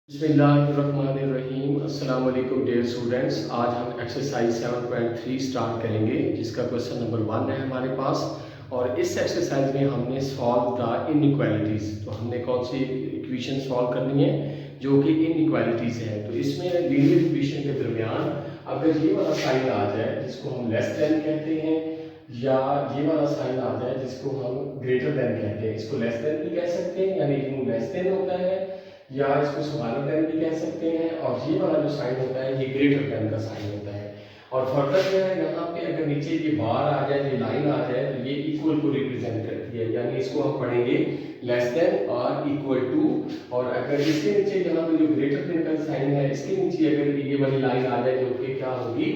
बिस्मिल्लाहिर्रहमानिर्रहीम। अस्सलाम वालेकुम डियर स्टूडेंट्स। आज हम एक्सरसाइज 7.3 स्टार्ट करेंगे जिसका क्वेश्चन नंबर 1 है हमारे पास। और इस एक्सरसाइज में हमने सॉल्व द इनइक्वालिटीज़। तो हमने कौन सी इक्वेशन सॉल्व करनी है जो कि इनइक्वालिटीज़ है। तो इसमें लीनियर इक्वेशन के दरमियान अगर ये वाला साइन आ जाए जिसको हम लेस देन कहते हैं, या ये वाला साइन आ जाए जिसको हम ग्रेटर देन कहते हैं, इसको लेस देन भी कह सकते हैं यानी यूं लेस देन होता है, या इसको स्मॉलर देन भी कह सकते हैं। और ये वाला जो साइन होता है ये ग्रेटर देन का साइन होता है। और फर्दर जो है यहाँ पे अगर नीचे ये बार आ जाए, ये लाइन आ जाए, तो ये इक्वल को रिप्रेजेंट करती है, यानी इसको हम पढ़ेंगे लेस देन और इक्वल टू। और अगर इसके नीचे यहाँ पे जो ग्रेटर देन का साइन है इसके नीचे अगर ये वाली लाइन आ जाए जो कि क्या होगी,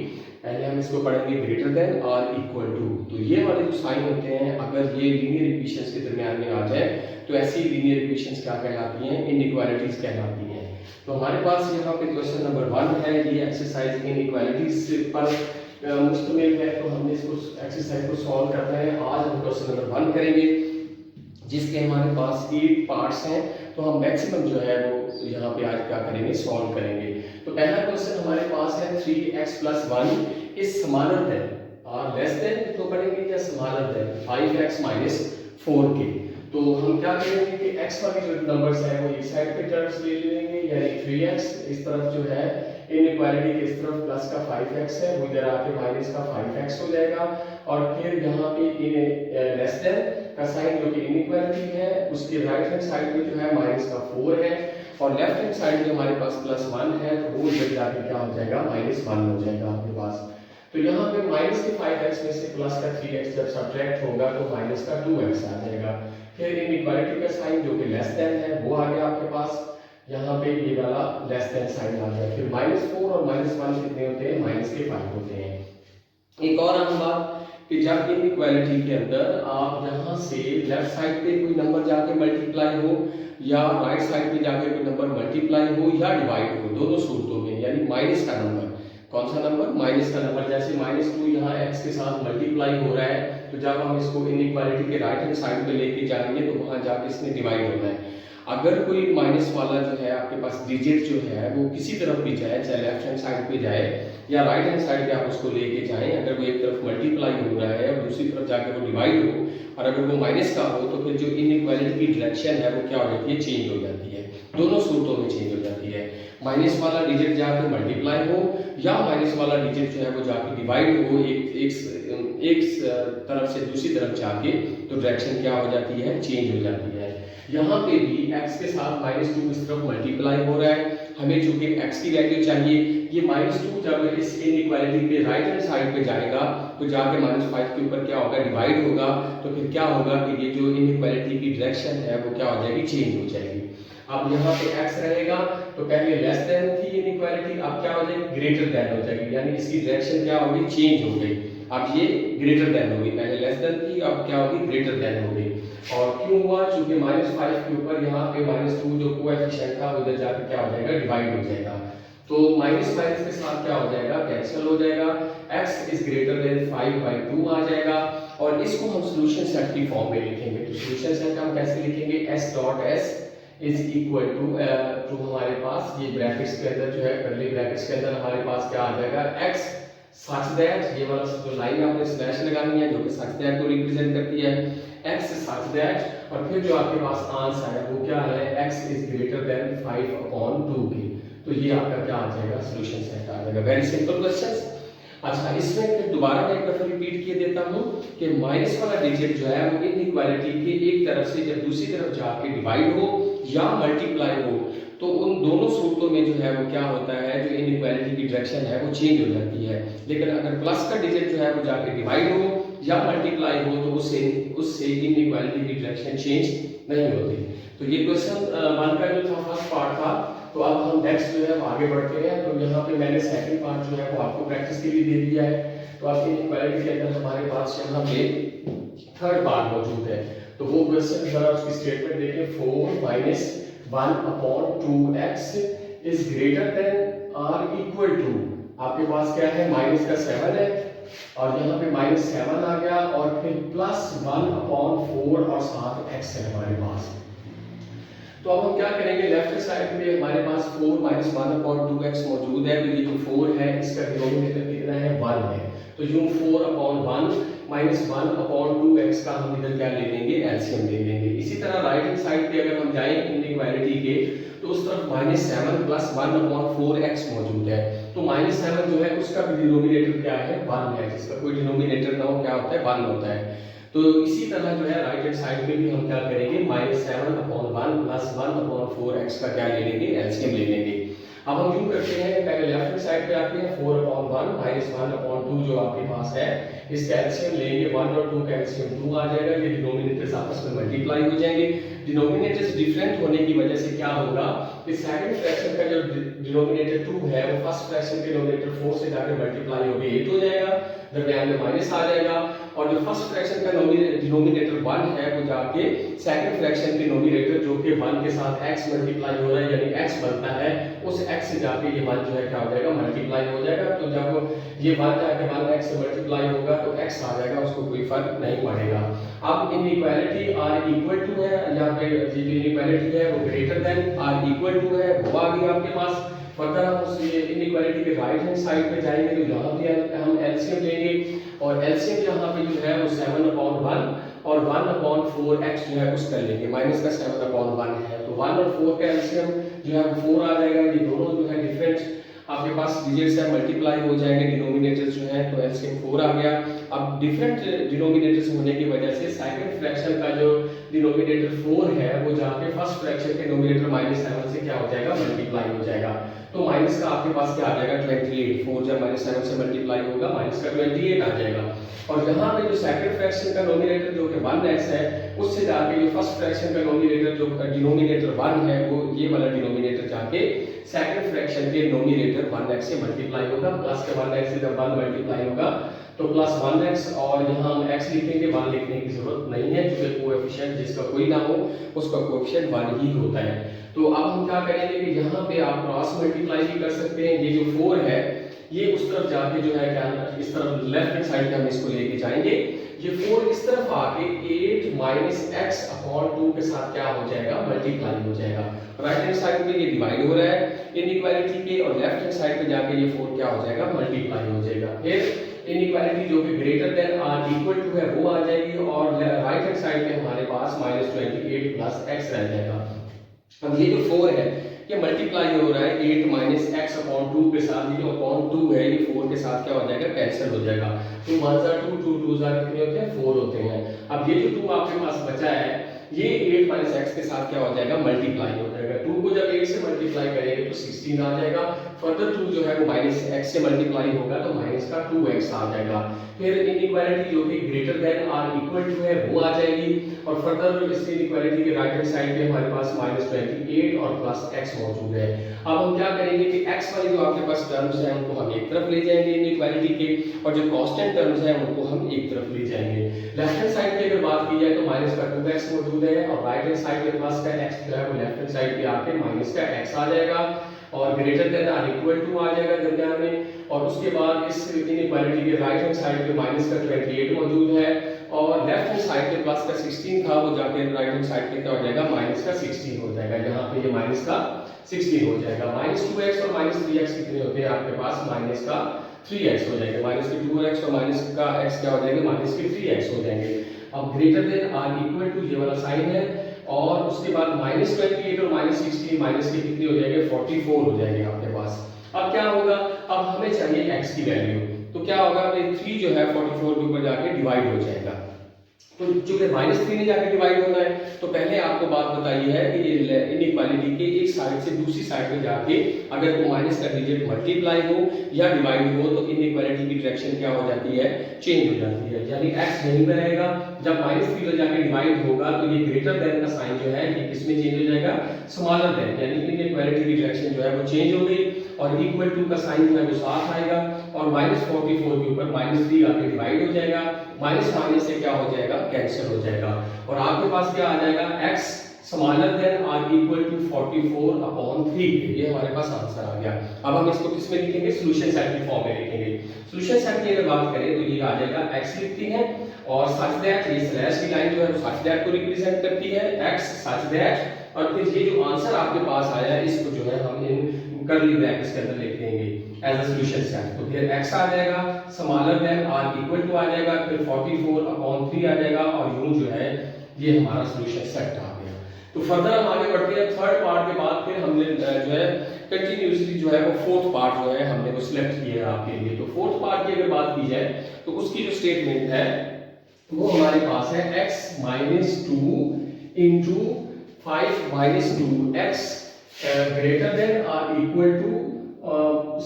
पहले हम इसको पढ़ेंगे ग्रेटर देन और इक्वल टू। तो ये वाले जो साइन होते हैं अगर ये लीनियर इक्वेशंस के दरमियान में आ जाए तो ऐसी लीनियर इक्वेशंस क्या कहलाती हैं, इनइक्वालिटीज कहलाती हैं। तो हमारे पास यहाँ पे क्वेश्चन नंबर 1 है, ये एक्सरसाइज इनइक्वालिटीज पर मुश्तमिल है। तो हमने इसको एक्सरसाइज को सॉल्व करना है। आज हम क्वेश्चन नंबर 1 करेंगे जिसके हमारे पास 8 पार्ट्स हैं। तो हम मैक्सिमम जो है वो यहाँ पे आज क्या करेंगे, सॉल्व करेंगे। तो पहला क्वेश्चन हमारे पास है 3x + 1 इज स्मॉलर देन और लेस देन तो पढ़ेंगे या स्मॉलर देन 5x - 4 के। तो हम क्या करेंगे कि x वाली जो नंबर्स है वो एक साइड पे टर्म्स ले लेंगे, यानी 3x इस तरफ जो है इनइक्वालिटी के इस तरफ प्लस का 5x है वो इधर आके माइनस का 5x हो जाएगा। और फिर यहाँ पे लेस देन का साइन जो कि इनइक्वालिटी है उसके राइट हैंड साइड पे जो है माइनस का 4 है, और लेफ्ट हैंड साइड में हमारे पास +1 है, तो वो इधर जाके क्या हो जाएगा, -1 हो जाएगा आपके पास। तो यहाँ पे माइनस के 5x में से प्लस का 3x जब सब्ट्रैक्ट होगा तो माइनस का 2x आ जाएगा। फिर इनइक्वालिटी का साइन जो कि लेस देन है वो आ गया आपके पास, यहाँ पे ये वाला लेस देन साइन आ गया। फिर -4 और -1 कितने होते हैं, -5 होते हैं। एक और आम बात कि जब इनइक्वालिटी के अंदर आप यहाँ से लेफ्ट साइड पे कोई नंबर जाके मल्टीप्लाई हो या राइट साइड पे जाके कोई नंबर मल्टीप्लाई हो या डिवाइड हो, दोनों सूरतों में, यानी माइनस का नंबर, कौन सा नंबर, माइनस का नंबर, जैसे -2 यहाँ x के साथ मल्टीप्लाई हो रहा है, तो जब हम इसको इनइक्वालिटी के राइट हैंड साइड पे लेके जाएंगे तो वहां जाके इसमें डिवाइड होना है। अगर कोई माइनस वाला जो है आपके पास डिजिट जो है वो किसी तरफ भी जाए, चाहे लेफ्ट हैंड साइड पे जाए या राइट हैंड साइड पे आप उसको लेके जाएं, अगर वो एक तरफ मल्टीप्लाई हो रहा है और दूसरी तरफ जाकर वो डिवाइड हो, और अगर वो माइनस का हो तो फिर जो इनइक्वालिटी की डायरेक्शन है वो क्या हो जाती है, चेंज हो जाती है। दोनों सूरतों में चेंज हो जाती है, माइनस वाला डिजिट जाके मल्टीप्लाई हो या माइनस वाला डिजिट जो है वो जाके डिवाइड हो एक तरफ से दूसरी तरफ जाके, तो डायरेक्शन क्या हो जाती है, चेंज हो जाती है। यहाँ पे भी x के साथ -2 इस तरफ मल्टीप्लाई हो रहा है, हमें चूंकि x की वैल्यू चाहिए, ये -2 जब इस इनइक्वालिटी पे राइट हैंड साइड पे जाएगा तो जाके -5 के ऊपर क्या होगा, डिवाइड होगा, तो फिर क्या होगा कि ये जो इनइक्वालिटी की डायरेक्शन है वो क्या हो जाएगी, चेंज हो जाएगी। अब यहाँ पे x रहेगा तो पहले लेस देन थी इनइक्वालिटी, अब क्या हो जाएगी, ग्रेटर देन हो जाएगी, यानी इसकी डायरेक्शन क्या होगी, चेंज हो गई। अब ये ग्रेटर देन होगी, पहले लेस देन थी अब क्या होगी, ग्रेटर देन हो गई। और क्यों हुआ, चूंकि -5 के ऊपर यहाँ पे -2 जो कोएफिशिएंट था उधर जाकर क्या हो जाएगा, डिवाइड हो जाएगा। तो माइनस के साथ क्या हो जाएगा, कैंसिल हो जाएगा, x इज ग्रेटर देन 5/2 आ जाएगा। और इसको हम सॉल्यूशन सेट की फॉर्म में लिखेंगे। तो सॉल्यूशन सेट हम कैसे लिखेंगे, s.s इज इक्वल टू हमारे पास ये ब्रैकेट्स के अंदर जो है, कर्ली ब्रैकेट्स के अंदर हमारे पास क्या आ जाएगा, x सच दैट, ये वाला जो लाइन आपने स्लैश लगानी है जो कि सच दैट को रिप्रेजेंट करती है, x सच दैट, और फिर जो आपके पास आंसर है वो क्या है, x इज ग्रेटर देन 5/2 के। तो ये आपका क्या आ जाएगा, सॉल्यूशन सेट आ जाएगा। Very simple questions. अच्छा, इसमें फिर दोबारा मैं एक दफा रिपीट किए देता हूँ कि माइनस वाला डिजिट जो है वो इनइक्वालिटी के एक तरफ से जब दूसरी तरफ जाके डिवाइड हो या मल्टीप्लाई हो तो उन दोनों सूरतों में जो है वो क्या होता है, जो इनइक्वालिटी की डायरेक्शन है वो चेंज हो जाती है। लेकिन अगर प्लस का डिजिट जो है वो जाके डिवाइड हो या मल्टीप्लाई हो तो उससे इनइक्वालिटी की डायरेक्शन चेंज नहीं होती। तो ये क्वेश्चन 1 का जो था फर्स्ट पार्ट था। तो अब हम नेक्स्ट जो है आगे बढ़ते हैं। तो यहाँ पे मैंने सेकंड पार्ट जो है वो आपको प्रैक्टिस के लिए दे दिया है। तो आपकी इनइक्वालिटी के अंदर हमारे पास यहाँ पे थर्ड पार्ट मौजूद है। तो वो क्वेश्चन जरा उसकी स्टेटमेंट देखिए, 4 - 1/2x इज ग्रेटर देन और इक्वल टू, आपके पास क्या है, -7 है और यहाँ पे -7 आ गया और फिर +1/4 और साथ x है हमारे पास। तो अब हम क्या करेंगे, लेफ्ट साइड में हमारे पास 4 माइनस 1/2x मौजूद है, तो ये जो 4 है इसका डिनोमिनेटर कितना है, 1 है। तो यूं 4/1 माइनस 1/2x का हम इधर क्या ले लेंगे, एलसीएम ले लेंगे। इसी तरह राइट हैंड साइड पे अगर हम जाएं इनइक्वालिटी के, तो उस तरफ -7 प्लस 1/4x मौजूद है। तो -7 जो है उसका भी डिनोमिनेटर क्या है, 1 है। जिसका कोई डिनोमिनेटर ना हो क्या होता है, 1 होता है। तो इसी तरह जो है राइट हैंड साइड में भी हम क्या करेंगे, -7/1 प्लस 1/4x का क्या ले लेंगे, एलसीएम ले लेंगे। अब हम यूं करते हैं, पहले लेफ्ट हैंड साइड पे आते हैं, 4/1 माइनस 1/2 जो आपके पास है, इसका एलसीएम लेंगे, 1 और 2 का एलसीएम 2 आ जाएगा। ये डिनोमिनेटर्स आपस में मल्टीप्लाई हो जाएंगे। डिनोमिनेटर्स डिफरेंट होने की वजह से क्या होगा कि सेकंड फ्रैक्शन का जो डिनोमिनेटर 2 है वो फर्स्ट फ्रैक्शन के डिनोमिनेटर 4 से जाकर मल्टीप्लाई होकर 8 हो जाएगा, दरमियान में माइनस आ जाएगा। और जो फर्स्ट फ्रैक्शन का डिनोमिनेटर 1 है वो जाके सेकंड फ्रैक्शन के डिनोमिनेटर जो कि 1 के साथ x मल्टीप्लाई हो रहा है यानी x बनता है, उस x से जाके ये 1 जो है क्या हो जाएगा, मल्टीप्लाई हो जाएगा। तो जब ये 1 जाके 1x से मल्टीप्लाई होगा तो x आ जाएगा, उसको कोई फर्क नहीं पड़ेगा। अब इनइक्वालिटी r इक्वल टू है, यहाँ पे ये जो इनइक्वालिटी है वो greater than r equal to है, वो आ गई आपके पास। फर्दर हम उस इनइक्वालिटी के राइट हैंड साइड पे जाएंगे, तो यहाँ पे हम एलसीएम लेंगे, और एलसीएम यहाँ पे जो है वो 7/1 और 1/4x जो है उसका लेंगे, माइनस का 7/1 है। तो 1 और 4 का एलसीएम जो है 4 आ जाएगा। ये दोनों जो है डिफरेंट आपके पास डिजिट्स है, मल्टीप्लाई हो जाएंगे डिनोमिनेटर्स जो है, तो एलसीएम 4 आ गया। अब डिफरेंट डिनोमिनेटर्स होने की वजह से सेकंड फ्रैक्शन का जो डिनोमिनेटर 4 है वो जाके फर्स्ट फ्रैक्शन के डिनोमिनेटर -7 से क्या हो जाएगा, मल्टीप्लाई हो जाएगा। तो माइनस का आपके पास क्या आ जाएगा, 28। 4 जब -7 से मल्टीप्लाई होगा माइनस का 28 आ जाएगा। और यहाँ पे जो सेकंड फ्रैक्शन का डिनोमिनेटर जो कि 1x है, उससे जाके जो फर्स्ट फ्रैक्शन का डिनोमिनेटर जो डिनोमिनेटर 1 है, वो ये वाला डिनोमिनेटर जाके सेकंड फ्रैक्शन के डिनोमिनेटर 1x से मल्टीप्लाई होगा। प्लस के 1x से जब 1 मल्टीप्लाई होगा तो प्लस 1x, और यहाँ हम x लिखेंगे, 1 लिखने की जरूरत नहीं है क्योंकि कोएफिशिएंट जिसका कोई ना हो उसका कोएफिशिएंट 1 ही होता है। तो अब हम क्या करेंगे कि यहाँ पे आप क्रॉस मल्टीप्लाई भी कर सकते हैं। ये जो 4 है ये उस तरफ जाके जो है क्या, इस तरफ लेफ्ट हैंड साइड पे हम इसको लेके जाएंगे। ये 4 इस तरफ आके 8 माइनस x/2 के साथ क्या हो जाएगा, मल्टीप्लाई हो जाएगा। राइट हैंड साइड पे ये डिवाइड हो रहा है इनइक्वालिटी के, और लेफ्ट हैंड साइड पे जाके ये 4 क्या हो जाएगा, मल्टीप्लाई हो जाएगा। फिर इनइक्वालिटी जो कि greater than r equal to है वो आ जाएगी, और राइट हैंड साइड पे हमारे पास -28 प्लस x रह जाएगा। अब ये जो 4 है ये मल्टीप्लाई हो रहा है 8 माइनस x/2 के साथ, ये जो अपॉन 2 है ये 4 के साथ क्या हो जाएगा, कैंसिल हो जाएगा। तो 1 * 2 2 2 कितने होते हैं, 4 होते हैं। अब ये जो 2 आपके पास बचा है ये 8 माइनस x के साथ क्या हो जाएगा, मल्टीप्लाई हो जाएगा। 2 को जब 8 से मल्टीप्लाई करेंगे तो 16 आ जाएगा। फर्दर 2 जो है वो -x से मल्टीप्लाई होगा तो माइनस का 2x आ जाएगा। फिर इनइक्वालिटी जो कि greater than r equal to है वो आ जाएगी, और फर्दर इस इनइक्वालिटी के राइट हैंड साइड पे हमारे पास -28 और प्लस x मौजूद है। अब हम क्या करेंगे कि x वाली जो आपके पास टर्म्स हैं उनको हम एक तरफ ले जाएंगे इनइक्वालिटी के, और जो कांस्टेंट टर्म्स हैं उनको हम एक तरफ ले जाएंगे। लेफ्ट हैंड साइड पे अगर बात की जाए तो माइनस का 2x मौजूद है, और राइट हैंड साइड पे प्लस का x जो है वो लेफ्ट हैंड साइड पे आके माइनस का x आ जाएगा, और greater than r equal to आ जाएगा दरमियान में। और उसके बाद इस इनइक्वालिटी के राइट हैंड साइड पे माइनस का 28 मौजूद है, और लेफ्ट हैंड साइड पे प्लस का 16 था वो जाके राइट हैंड साइड पे क्या हो जाएगा, माइनस का 16 हो जाएगा। यहाँ पे ये माइनस का 16 हो जाएगा। -2x और -3x कितने होते हैं आपके पास, माइनस का 3x हो जाएगा। माइनस के 2x और माइनस का x क्या हो जाएगा, माइनस के 3x हो जाएंगे। अब greater than r equal to ये वाला साइन है, और उसके बाद -28 और -16 माइनस के कितने हो जाएंगे, 44 हो जाएंगे आपके पास। अब क्या होगा, अब हमें चाहिए x की वैल्यू, तो क्या होगा, 3 जो है 44 के ऊपर जाके डिवाइड हो जाएगा। तो चूंकि -3 ने जाके डिवाइड होना है, तो पहले आपको बात बताई है कि ये इनइक्वालिटी के एक साइड से दूसरी साइड में जाके अगर वो माइनस का डिजिट मल्टीप्लाई हो या डिवाइड हो तो इनइक्वालिटी की डायरेक्शन क्या हो जाती है, चेंज हो जाती है। यानी x यहीं पे रहेगा, जब -3 में जाके डिवाइड होगा तो ये ग्रेटर देन का साइन जो है ये किसमें चेंज हो जाएगा, स्मॉलर देन, यानी इनइक्वालिटी की डायरेक्शन जो है वो चेंज हो गई, और इक्वल टू का साइन जो है वो साथ आएगा, और -44 के ऊपर -3 आके डिवाइड हो जाएगा, माइनस माइनस से क्या हो जाएगा, कैंसिल हो जाएगा, और आपके पास क्या आ जाएगा, x smaller than r equal to 44/3। ये हमारे पास आंसर आ गया। अब हम इसको किस में लिखेंगे, सॉल्यूशन सेट की फॉर्म में लिखेंगे। सॉल्यूशन सेट की अगर बात करें तो ये आ जाएगा, x लिखते हैं और सच दैट, ये स्लैश की लाइन जो है वो सच दैट को रिप्रेजेंट करती है, x सच दैट, और फिर ये जो आंसर आपके पास आया है इसको जो है हम इन कर्ली ब्रैकेट्स के अंदर लिख देंगे एज अ सॉल्यूशन सेट। तो फिर x आ जाएगा smaller than r equal to आ जाएगा, फिर 44/3 आ जाएगा और यूं जो है ये हमारा सॉल्यूशन सेट आ गया। तो फर्दर हम आगे बढ़ते हैं। थर्ड पार्ट के बाद फिर हमने जो है कंटिन्यूसली जो है वो फोर्थ पार्ट जो है हमने वो सिलेक्ट किया है आपके लिए। तो फोर्थ पार्ट की अगर बात की जाए तो उसकी जो स्टेटमेंट है वो हमारे पास है x - 2 into 5 - 2 x greater than और इक्वल टू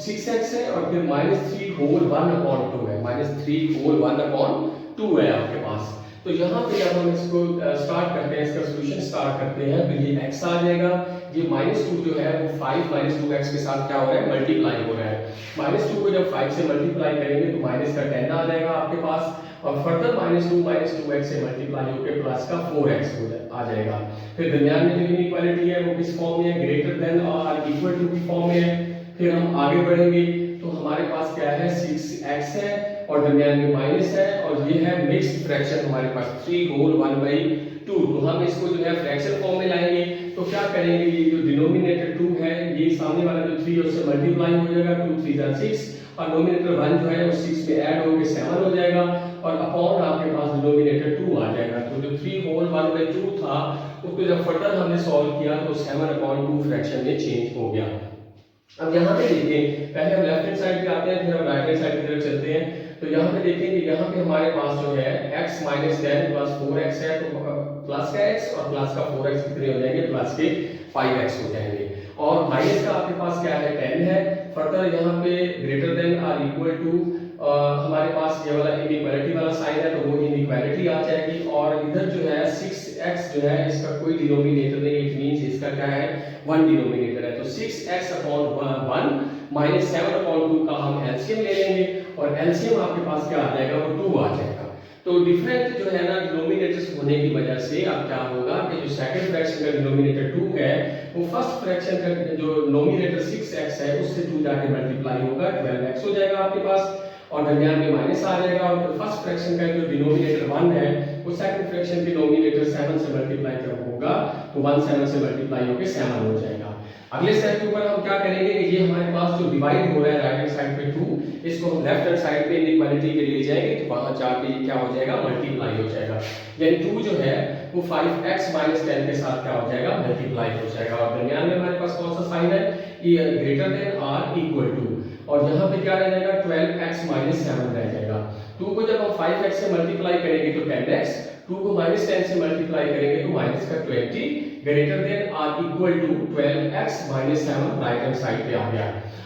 6x है और फिर -3 होल 1/2 है, -3 होल 1/2 है आपके पास। तो यहाँ पे जब हम इसको स्टार्ट करते हैं, इसका सॉल्यूशन स्टार्ट करते हैं तो ये x आ जाएगा, ये -2 जो है वो 5 - 2x के साथ क्या हो रहा है मल्टीप्लाई हो रहा है। -2 को जब 5 से मल्टीप्लाई करेंगे तो माइनस का 10 आ जाएगा आपके पास और फर्दर -2 - 2x से मल्टीप्लाई होकर प्लस का 4x आ जाएगा। फिर दरमियान में जो इनइक्वालिटी है वो किस फॉर्म में है, ग्रेटर देन और इक्वल टू की फॉर्म में है। फिर हम आगे बढ़ेंगे तो हमारे पास क्या है 6x है और दरमियान में माइनस है और ये है मिक्स्ड फ्रैक्शन हमारे पास 3 होल 1/2। तो हम इसको जो है फ्रैक्शन फॉर्म में लाएंगे तो क्या करेंगे, ये जो डिनोमिनेटर 2 है ये सामने वाला जो 3 उससे मल्टीप्लाई हो जाएगा, 2 3 जा 6 और नोमिनेटर 1 जो है वो 6 में ऐड होकर 7 हो जाएगा और अपॉन आपके पास डिनोमिनेटर 2 आ जाएगा। तो जो 3 होल 1/2 था उसको जब फर्दर हमने सॉल्व किया तो 7/2 फ्रैक्शन में चेंज हो गया। अब यहाँ पे देखिए, पहले हम लेफ्ट हैंड साइड पे आते हैं फिर हम राइट हैंड साइड की तरफ चलते हैं। तो यहाँ पे देखेंगे, यहाँ पे हमारे पास जो है x - 10 + 4x है तो प्लस का x और प्लस का 4x कितने हो जाएंगे, प्लस के 5x हो जाएंगे और माइनस का आपके पास क्या है 10 है। फर्दर यहाँ पे ग्रेटर देन और इक्वल टू हमारे पास ये वाला इनइक्वालिटी वाला साइन है तो वो इनइक्वालिटी आ जाएगी और इधर जो है 6x जो है इसका कोई डिनोमिनेटर नहीं, इट मींस इसका क्या है 1 डिनोमिनेटर है। तो 6x/1 - 7/2 का हम एलसीएम ले लेंगे और एलसीएम आपके पास क्या आ जाएगा वो 2 आ जाएगा। तो डिफरेंट जो है ना डिनोमिनेटर्स होने की वजह से अब क्या होगा कि जो सेकंड फ्रैक्शन का डिनोमिनेटर 2 है वो फर्स्ट फ्रैक्शन का जो नोमिनेटर 6x है उससे 2 जाके मल्टीप्लाई होगा, 12x हो जाएगा आपके पास और दरमियान में माइनस आ जाएगा और फर्स्ट फ्रैक्शन का जो डिनोमिनेटर 1 है वो सेकंड फ्रैक्शन के डिनोमिनेटर 7 से मल्टीप्लाई जब होगा तो 1 7 से मल्टीप्लाई होकर 7 हो जाएगा। अगले स्टेप के ऊपर हम क्या करेंगे कि ये हमारे पास जो डिवाइड हो रहा है राइट हैंड साइड पे 2, इसको हम लेफ्ट हैंड साइड पे इनइक्वालिटी के लिए जाएंगे तो वहां जाके ये क्या हो जाएगा मल्टीप्लाई हो जाएगा, यानी 2 जो है वो 5x - 10 के साथ क्या हो जाएगा मल्टीप्लाई हो जाएगा और दरमियान में हमारे पास कौन सा साइन है, ये ग्रेटर देन और इक्वल टू और यहाँ पे क्या रह जाएगा 12x - 7 रह जाएगा। 2 को जब हम 5x से मल्टीप्लाई करेंगे तो 10x, 2 को -10 से मल्टीप्लाई करेंगे तो माइनस का 20 ग्रेटर देन और equal to 12x - 7 right hand side पे आ गया।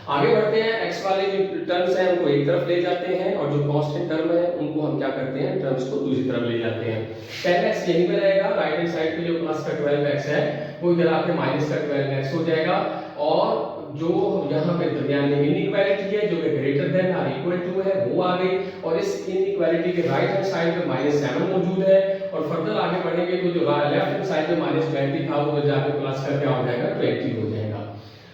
आगे बढ़ते हैं, x वाले जो टर्म्स हैं उनको एक तरफ ले जाते हैं और जो कांस्टेंट टर्म है उनको हम क्या करते हैं टर्म्स को दूसरी तरफ ले जाते हैं। 10x यहीं पे रहेगा, राइट हैंड साइड पे जो प्लस का 12x है वो इधर आके माइनस का 12x हो जाएगा और जो यहाँ पे दरमियान में इनइक्वालिटी है जो कि ग्रेटर देन और इक्वल टू है वो आ गई और इस इनइक्वालिटी के राइट हैंड साइड पे -7 मौजूद है और फर्दर आगे बढ़ेंगे तो जो लेफ्ट हैंड साइड पे -20 था वो जाके प्लस का क्या हो जाएगा 20 हो जाएगा।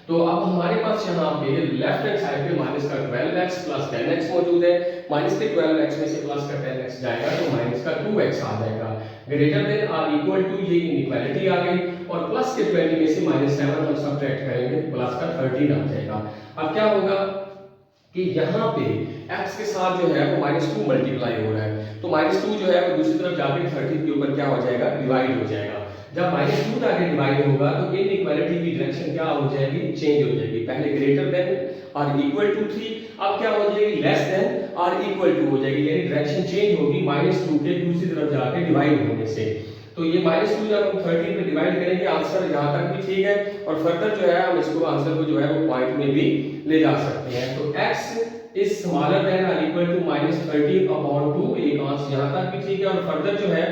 तो अब हमारे पास यहाँ पे लेफ्ट हैंड साइड पे माइनस का 12x प्लस 10x मौजूद है, माइनस के 12x में से प्लस का 10x जाएगा तो माइनस का 2x आ जाएगा। ग्रेटर देन और इक्वल टू ये इनइक्वालिटी आ गई और प्लस के 20 में से -7 हम सब्ट्रैक्ट करेंगे प्लस का 13 आ जाएगा। अब क्या होगा कि यहाँ पे x के साथ जो है वो -2 मल्टीप्लाई हो रहा है तो -2 जो है वो दूसरी तरफ जाके 13 के ऊपर क्या हो जाएगा डिवाइड हो जाएगा। जब -2 जाके डिवाइड होगा तो इनइक्वालिटी की डायरेक्शन क्या हो जाएगी चेंज हो जाएगी, पहले ग्रेटर देन और इक्वल टू थी अब क्या हो जाएगी लेस देन और इक्वल टू हो जाएगी, यानी डायरेक्शन चेंज होगी -2 के दूसरी तरफ जाके डिवाइड होने से। तो ये -2 जब हम 13 पे डिवाइड करेंगे आंसर यहाँ तक भी ठीक है और फर्दर जो है हम इसको आंसर को जो है वो पॉइंट में भी ले जा सकते हैं। तो x इज स्मॉलर देन और इक्वल टू -13/2 एक आंसर यहाँ तक भी ठीक है और फर्दर जो है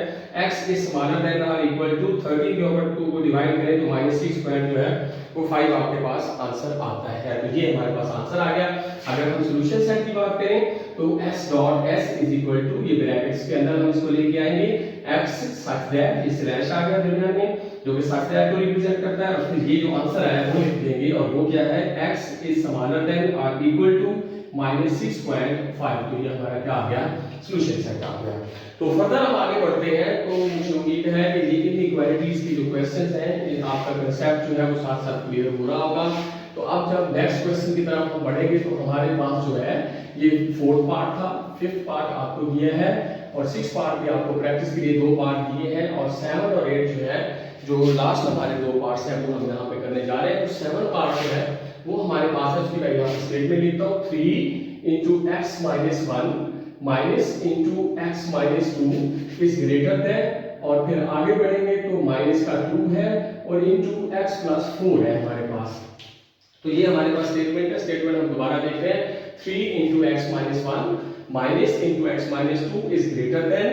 x इज स्मॉलर देन और इक्वल टू 13/2 को डिवाइड करें तो -6 पॉइंट जो है वो 5 आपके पास आंसर आता है। तो ये हमारे पास आंसर आ गया। अगर हम सॉल्यूशन सेट की बात करें तो s.s इज इक्वल टू ये ब्रैकेट्स के अंदर हम इसको लेके आएंगे x सच दैट इस स्लैश आ गया दरमियान में जो कि सच दैट को रिप्रेजेंट करता है और फिर ये जो आंसर आया वो लिख देंगे और वो क्या है x इज स्मॉलर देन और इक्वल टू -6.5। तो ये हमारा क्या आ गया, सोल्यूशन सेट आ गया। तो फर्दर हम आगे बढ़ते हैं। तो मुझे उम्मीद है कि ये इनइक्वालिटीज की जो क्वेश्चंस हैं, आपका कंसेप्ट जो है वो साथ साथ क्लियर हो रहा होगा। तो अब जब नेक्स्ट क्वेश्चन की तरफ हम बढ़ेंगे तो हमारे पास जो है ये 4th पार्ट था, 5th पार्ट आपको दिया है और 6th पार्ट भी आपको प्रैक्टिस के लिए 2 पार्ट दिए हैं और 7 और 8 जो है, जो लास्ट हमारे 2 पार्ट्स हैं वो हम यहाँ पे करने जा रहे हैं। तो 7 पार्ट जो है वो हमारे पास है, उसकी मैं यहाँ पे स्टेटमेंट लिखता हूँ 3 into x minus 1 minus into x minus 2 is greater than, और फिर आगे बढ़ेंगे तो माइनस का 2 है और into x plus 4 है हमारे पास। तो ये हमारे पास स्टेटमेंट है। स्टेटमेंट हम दोबारा देख रहे हैं, 3 into x minus 1 minus into x minus 2 is greater than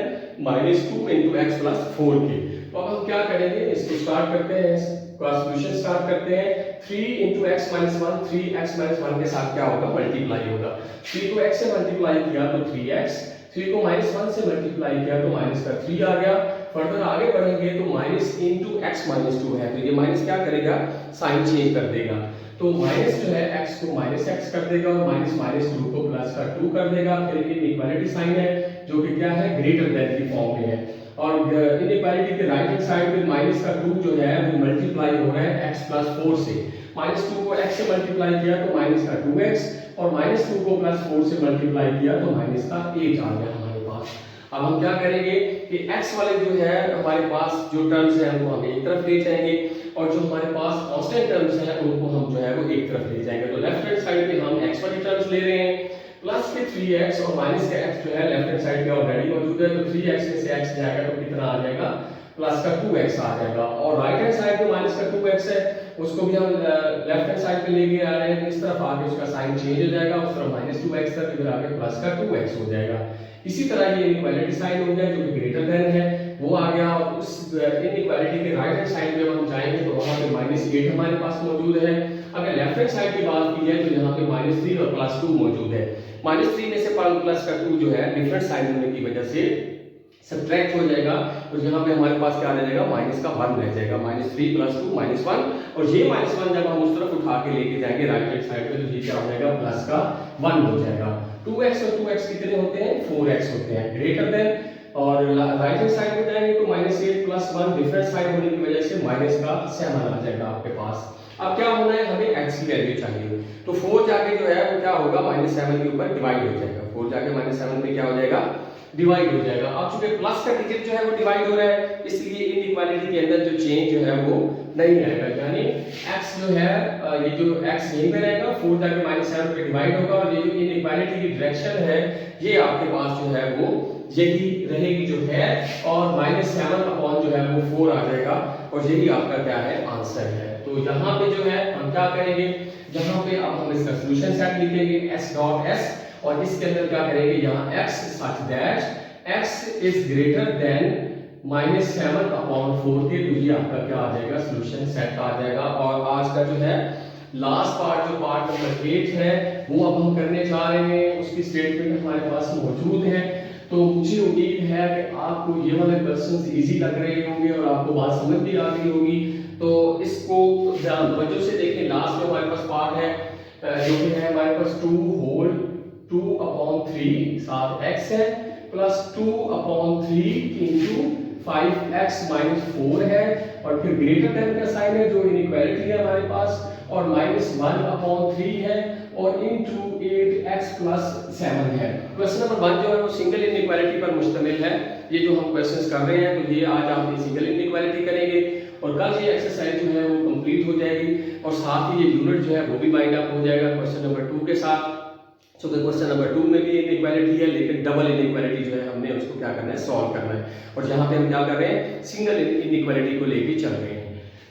minus 2 into x plus 4 के। तो अब हम क्या करेंगे, इसको स्टार्ट करते हैं, इसका सॉल्यूशन स्टार्ट करते हैं। 3 into x minus 1, 3x minus 1 के साथ क्या होगा, मल्टीप्लाई होगा। 3 को x से मल्टीप्लाई किया तो 3x, 3 को -1 से मल्टीप्लाई किया तो माइनस का 3 आ गया। फर्दर आगे बढ़ेंगे तो माइनस into x minus 2 है, तो ये माइनस क्या करेगा, साइन चेंज कर देगा। तो माइनस जो है x को माइनस x कर देगा और माइनस माइनस 2 को प्लस का 2 कर देगा। फिर इनइक्वालिटी साइन है जो कि क्या है, ग्रेटर देन की फॉर्म में है। और इनइक्वालिटी के राइट हैंड साइड पे माइनस का 2 जो है वो मल्टीप्लाई हो रहा है x plus 4 से। माइनस 2 को x से मल्टीप्लाई किया तो माइनस का 2x और माइनस 2 को प्लस 4 से मल्टीप्लाई किया तो माइनस का 8 आ गया हमारे पास। अब हम क्या करेंगे कि x वाले जो है हमारे पास जो टर्म्स हैं वो हम एक तरफ ले जाएंगे और जो हमारे पास कांस्टेंट टर्म्स हैं उनको हम जो है वो एक तरफ ले जाएंगे। तो लेफ्ट हैंड साइड पे हम x वाली टर्म्स ले रहे हैं, प्लस के 3x और माइनस का x जो है लेफ्ट हैंड साइड पे ऑलरेडी मौजूद है। तो 3x में से x जाएगा तो कितना आ जाएगा, प्लस का 2x आ जाएगा। और राइट हैंड साइड पे माइनस का 2x है, उसको भी हम लेफ्ट हैंड साइड पे लेके आ रहे हैं, इस तरफ आके उसका साइन चेंज हो जाएगा, उस तरफ माइनस 2x तक, फिर आगे प्लस का 2x हो जाएगा। इसी तरह ये इनइक्वालिटी साइन हो गया जो कि ग्रेटर देन है वो आ गया। और उस इनइक्वालिटी के राइट हैंड साइड पे हम जाएंगे तो वहां पे -8 हमारे पास मौजूद है। अगर लेफ्ट हैंड साइड की बात की जाए तो यहाँ पे -3 और +2 मौजूद है। -3 में से प्लस का 2 जो है डिफरेंट साइन होने की वजह से सब्ट्रैक्ट हो जाएगा, तो यहाँ पे हमारे पास क्या रह जाएगा, माइनस का 1 रह जाएगा। -3 + 2 -1, और ये -1 जब हम उस तरफ उठा के लेके जाएंगे राइट हैंड साइड पे तो ये क्या हो जाएगा, प्लस का 1 हो जाएगा। 2x और 2x कितने होते हैं, 4x होते हैं, ग्रेटर देन। और राइट हैंड साइड पे जाएंगे तो -8 + 1 डिफरेंट साइन होने की वजह से माइनस का 7 आ जाएगा आपके पास। अब क्या होना है, हमें x की वैल्यू चाहिए, तो 4 जाके जो है वो क्या होगा, -7 के ऊपर डिवाइड हो जाएगा। 4 जाके -7 पे क्या हो जाएगा, डिवाइड हो जाएगा। अब चूंकि प्लस का डिजिट जो है वो डिवाइड हो रहा है, इसलिए इनइक्वालिटी के अंदर जो चेंज जो है वो नहीं आएगा, यानी x जो है ये जो x यहीं पे रहेगा, 4 जाके -7 पे डिवाइड होगा, और ये जो इनइक्वालिटी की डायरेक्शन है ये आपके पास जो है वो यही रहेगी जो है, और -7 अपॉन जो है वो 4 आ जाएगा, और यही आपका क्या है, आंसर है। तो यहाँ पे जो है हम क्या करेंगे, यहाँ पे अब हम इसका सॉल्यूशन सेट लिखेंगे s.s, और इसके अंदर क्या करेंगे, यहाँ x such that x is greater than -7 upon 4 के, तो ये आपका क्या आ जाएगा, सॉल्यूशन सेट आ जाएगा। और आज का जो है लास्ट पार्ट, जो पार्ट नंबर 8 है, वो अब हम करने जा रहे हैं, उसकी स्टेटमेंट हमारे पास मौजूद है। तो मुझे उम्मीद है कि आपको ये वाले क्वेश्चंस इजी लग रहे होंगे और आपको बात समझ भी आ रही होगी। तो इसको ध्यान तवज्जो से देखें। लास्ट में हमारे पास पार्ट है जो कि है हमारे पास 2 होल 2/3 साथ x है, प्लस 2/3 इंटू 5x - 4 है, और फिर ग्रेटर देन का साइन है जो इनइक्वालिटी है हमारे पास, और -1/3 है, और इंटू 8x + 7 है। क्वेश्चन नंबर 1 जो है वो सिंगल इनइक्वालिटी पर मुश्तमिल है। ये जो हम क्वेश्चंस कर रहे हैं तो ये आज आप ये सिंगल इनइक्वालिटी करेंगे, और कल ये एक्सरसाइज जो है वो कंप्लीट हो जाएगी, और साथ ही ये यूनिट जो है वो भी बाइंड अप हो जाएगा क्वेश्चन नंबर 2 के साथ। तो क्वेश्चन नंबर 2 में भी इनइक्वालिटी है, लेकिन डबल इनइक्वालिटी जो है हमने उसको क्या करना है, सॉल्व करना है, और यहाँ पे हम क्या कर रहे हैं, सिंगल इनइक्वालिटी को लेके चल रहे हैं।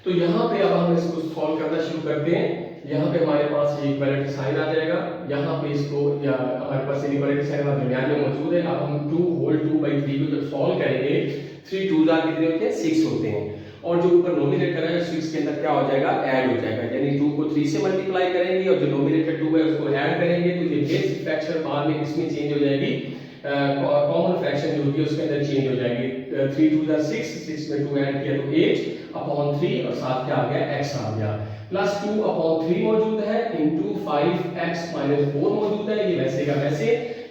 तो यहाँ पे अब हम इसको सॉल्व करना शुरू करते हैं। यहाँ पे हमारे पास ये इक्वालिटी साइन आ जाएगा, यहाँ पे इसको या हमारे पास इक्वालिटी साइन दरमियान में मौजूद है। अब हम 2 होल 2/3 को जब सॉल्व करेंगे, 3 2 कितने होते हैं, 6 होते हैं, और जो ऊपर नोमिनेटर है 6 के अंदर क्या हो जाएगा, ऐड हो जाएगा, यानी 2 को 3 से मल्टीप्लाई करेंगे और जो नोमिनेटर 2 है उसको ऐड करेंगे, तो ये बेसिक फ्रैक्शन बाद में इसमें चेंज हो जाएगी, कॉमन फ्रैक्शन जो होती है उसके अंदर चेंज हो जाएगी। 3 2 6, 6 में 2 ऐड किया तो 8/3, और साथ क्या आ गया, x आ गया, प्लस 2/3 मौजूद है, इंटू 5x माइनस 4 मौजूद है, ये वैसे का वैसे।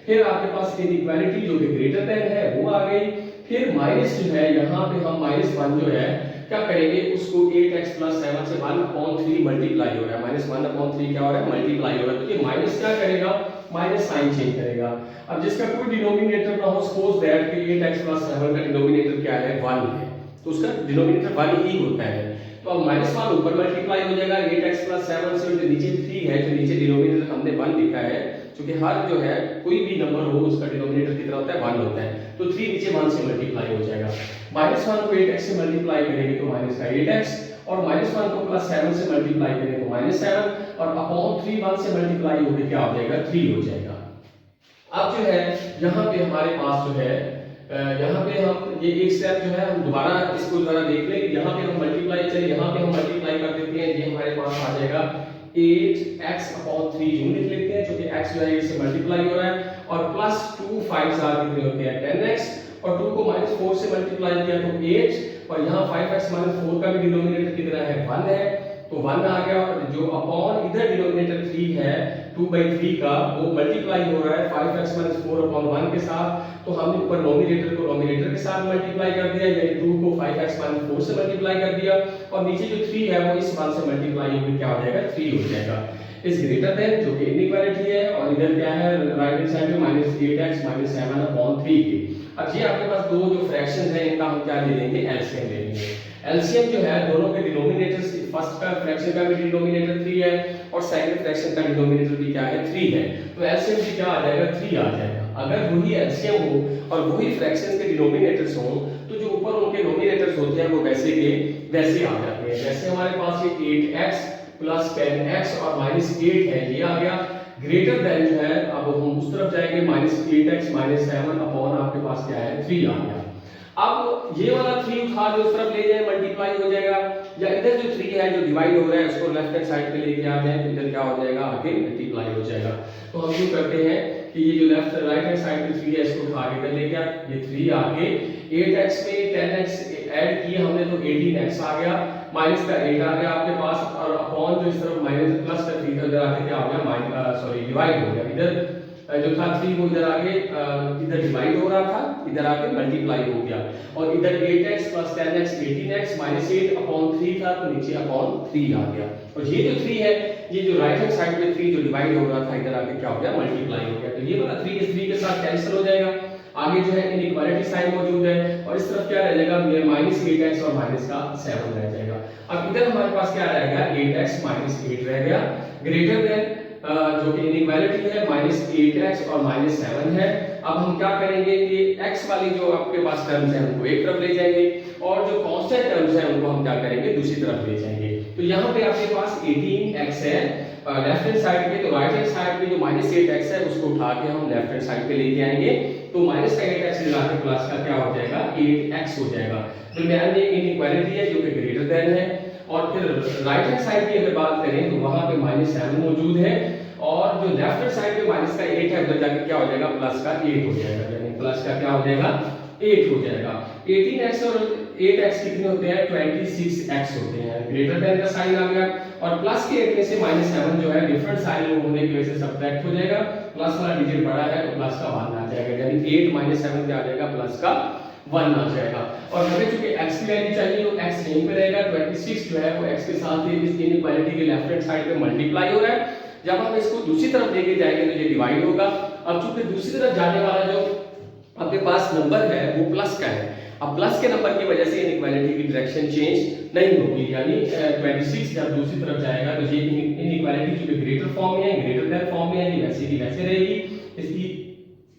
फिर आपके पास इनइक्वालिटी जो कि ग्रेटर देन है वो आ गई। फिर माइनस जो है यहाँ पे हम -1 जो है क्या करेंगे, उसको 8x + 7 से 1/3 मल्टीप्लाई हो रहा है, -1/3 क्या हो रहा है, मल्टीप्लाई हो रहा है। तो ये माइनस क्या करेगा, माइनस साइन चेंज करेगा। अब जिसका कोई डिनोमिनेटर ना हो, सपोज दैट कि 8x + 7 का डिनोमिनेटर क्या है, 1 है, तो उसका डिनोमिनेटर 1 ही होता है। तो अब -1 ऊपर मल्टीप्लाई हो जाएगा 8x + 7 से, जो नीचे 3 है, जो नीचे डिनोमिनेटर हमने 1 लिखा है, क्योंकि हर जो है कोई भी नंबर हो उसका डिनोमिनेटर कितना होता है, 1 होता है। तो 3 नीचे 1 से मल्टीप्लाई हो जाएगा। -1 को 8x से मल्टीप्लाई करेंगे तो माइनस का 8x, और -1 को +7 से मल्टीप्लाई करेंगे तो -7, और अपॉन 3 1 से मल्टीप्लाई होकर क्या हो जाएगा, 3 हो जाएगा। अब जो है यहाँ पे हमारे पास जो है यहाँ पे हम ये एक स्टेप जो है हम दोबारा इसको जरा देख लें। यहाँ पे हम मल्टीप्लाई, चलिए यहाँ पे हम मल्टीप्लाई कर देते हैं, ये हमारे पास आ जाएगा 8x/3 यूं लिख लेते हैं, क्योंकि x जो है इससे मल्टीप्लाई हो रहा है, और +2 5 कितने होते हैं, 10x, और 2 को -4 से मल्टीप्लाई किया तो 8, और यहाँ 5x - 4 का भी डिनोमिनेटर कितना है, 1 है, तो 1 आ गया। और जो अपॉन इधर डिनोमिनेटर 3 है 2/3 का, वो मल्टीप्लाई हो रहा है 5x - 4/1 के साथ, तो हमने ऊपर नोमिनेटर को नोमिनेटर के साथ मल्टीप्लाई कर दिया, यानी 2 को 5x - 4 से मल्टीप्लाई कर दिया, और नीचे जो 3 है वो इस 1 से मल्टीप्लाई होकर क्या हो जाएगा, 3 हो जाएगा। इज ग्रेटर देन, जो कि इनइक्वालिटी है, और इधर क्या है, राइट हैंड साइड में -8x - 7/3 के। अब ये आपके पास दो जो फ्रैक्शंस हैं, इनका हम क्या ले लेंगे, एलसीएम ले लेंगे। एलसीएम जो है दोनों के डिनोमिनेटर्स, फर्स्ट का फ्रैक्शन का भी डिनोमिनेटर 3 है, और सेकंड फ्रैक्शन का डिनोमिनेटर भी क्या है, 3 है। तो एलसीएम भी क्या आ जाएगा, 3 आ जाएगा। अगर वही एलसीएम हो और वही फ्रैक्शंस के डिनोमिनेटर्स हो, तो जो ऊपर उनके नोमिनेटर्स होते हैं वो वैसे के वैसे आ जाते हैं। जैसे हमारे पास ये 8x + 10x और -8 है, ये आ गया। ग्रेटर देन जो है, अब हम उस तरफ जाएंगे, -8x - 7 अपॉन आपके पास क्या है, 3 आ गया। अब ये वाला 3 उठा के उस तरफ ले जाए, मल्टीप्लाई हो जाएगा, या इधर जो 3 है जो डिवाइड हो रहा है उसको लेफ्ट हैंड साइड पे लेके आ जाए, तो इधर क्या हो जाएगा, आगे मल्टीप्लाई हो जाएगा। तो हम यूं करते हैं कि ये जो लेफ्ट राइट हैंड साइड पे 3 है, इसको उठा के इधर ले गया, ये 3 आगे 8x में 10x ऐड किए हमने तो 18x आ गया, माइनस का 8 आ गया आपके पास, और अपॉन जो इस तरफ माइनस प्लस का 3 इधर आके क्या हो गया, सॉरी डिवाइड हो गया। इधर जो था 3 वो इधर आगे इधर डिवाइड हो रहा था, इधर आके मल्टीप्लाई हो गया, और इधर 8x + 10x 18x -8/3 था, तो नीचे अपॉन 3 आ गया। और ये जो 3 है, ये जो राइट हैंड साइड में 3 जो डिवाइड हो रहा था, इधर आके क्या हो गया, मल्टीप्लाई हो गया। तो ये वाला 3 इस 3 के साथ कैंसिल हो जाएगा। आगे जो है इनइक्वालिटी साइन मौजूद है, और इस तरफ क्या रह जाएगा, -8x और -7 रह जाएगा। अब इधर हमारे पास क्या रहेगा, 8x - 8 रह गया। ग्रेटर देन जो कि इनइक्वालिटी है, -8x और -7 है। अब हम क्या करेंगे कि x वाली जो आपके पास टर्म्स है उनको एक तरफ ले जाएंगे, और जो कांस्टेंट टर्म्स है उनको हम क्या करेंगे, दूसरी तरफ ले जाएंगे। तो यहाँ पे आपके पास 18x है लेफ्ट हैंड साइड पे, तो राइट हैंड साइड पे जो -8x है उसको उठा के हम लेफ्ट हैंड साइड पे लेके आएंगे, तो -8x से लाके प्लस का क्या हो जाएगा, 8x हो जाएगा। दरमियान में इनइक्वालिटी है जो कि ग्रेटर देन है। और फिर राइट हैंड साइड की अगर बात करें तो वहां पे -7 मौजूद है, और जो लेफ्ट हैंड साइड पे माइनस का 8 है, उधर जाके क्या हो जाएगा, प्लस का 8 हो जाएगा, यानी प्लस का क्या हो जाएगा, 8 हो जाएगा। 18x और 8x कितने होते हैं, 26x होते हैं। ग्रेटर देन का साइन आ गया, और प्लस के 8 में से -7 जो है डिफरेंट साइन होने की वजह से सब्ट्रैक्ट हो जाएगा, प्लस वाला डिजिट बड़ा है तो प्लस का 1 आ जाएगा, यानी 8 - 7 क्या आ जाएगा, प्लस का 1 आ जाएगा। और हमें चूंकि x की वैल्यू चाहिए, तो x यहीं पे रहेगा, 26 जो है वो x के साथ ही इस इनइक्वालिटी के लेफ्ट हैंड साइड पे मल्टीप्लाई हो रहा है। जब हम इसको दूसरी तरफ लेके जाएंगे तो ये डिवाइड होगा। अब चूंकि दूसरी तरफ जाने वाला जो आपके पास नंबर है वो प्लस का है, अब प्लस के नंबर की वजह से इनइक्वालिटी की डायरेक्शन चेंज नहीं होगी, यानी 26 जब दूसरी तरफ जाएगा तो ये इनइक्वालिटी जो ग्रेटर फॉर्म में है, ग्रेटर देन फॉर्म में है, ये वैसे की वैसे रहेगी, इसकी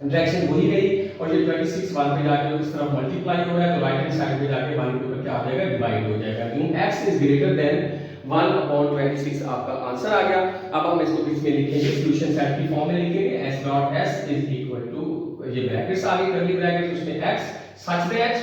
डायरेक्शन वही रही। और ये 26 1 पे जाके इस तरफ मल्टीप्लाई हो रहा है, तो राइट हैंड साइड पे जाके 1 के ऊपर क्या आ जाएगा, डिवाइड हो जाएगा। क्यों, x इज ग्रेटर देन 1/26 आपका आंसर आ गया। अब हम इसको किसमें लिखेंगे, सॉल्यूशन सेट की फॉर्म में लिखेंगे, s.s इज इक्वल टू, ये ब्रैकेट्स आ गए, कर्ली ब्रैकेट, उसमें x सच दैट,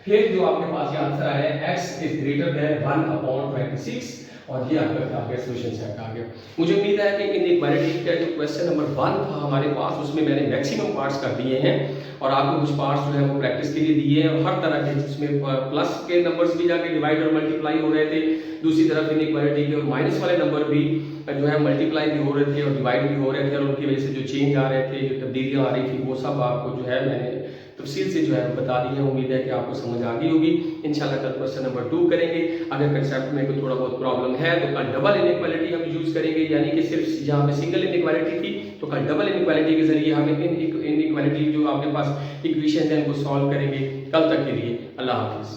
फिर जो आपके पास ये आंसर आया है x इज ग्रेटर देन 1/26, और ये आपका क्या आ गया, सोल्यूशन सेट आ गया। मुझे उम्मीद है कि इनइक्वालिटी का जो क्वेश्चन नंबर 1 था हमारे पास, उसमें मैंने मैक्सिमम पार्ट्स कर दिए हैं और आपको कुछ पार्ट्स जो है वो प्रैक्टिस के लिए दिए हैं, और हर तरह के जिसमें प्लस के नंबर्स भी जाके डिवाइड और मल्टीप्लाई हो रहे थे, दूसरी तरफ इनइक्वालिटी के और माइनस वाले नंबर भी जो है मल्टीप्लाई भी हो रहे थे और डिवाइड भी हो रहे थे, और उनकी वजह से जो चेंज आ रहे थे, जो तब्दीलियाँ आ रही थी, वो सब आपको जो है मैंने तफसील से जो है बता दी है। उम्मीद है कि आपको समझ आ गई होगी। इंशाल्लाह कल क्वेश्चन नंबर 2 करेंगे। अगर कंसेप्ट में कोई थोड़ा बहुत प्रॉब्लम है तो कल डबल इनइक्वालिटी हम यूज करेंगे, यानी कि सिर्फ जहाँ पे सिंगल इनइक्वालिटी थी तो कल डबल इनइक्वालिटी के जरिए हम इनइक्वालिटी जो आपके पास इक्वेशन है उनको सॉल्व करेंगे। कल तक के लिए अल्लाह हाफिज़।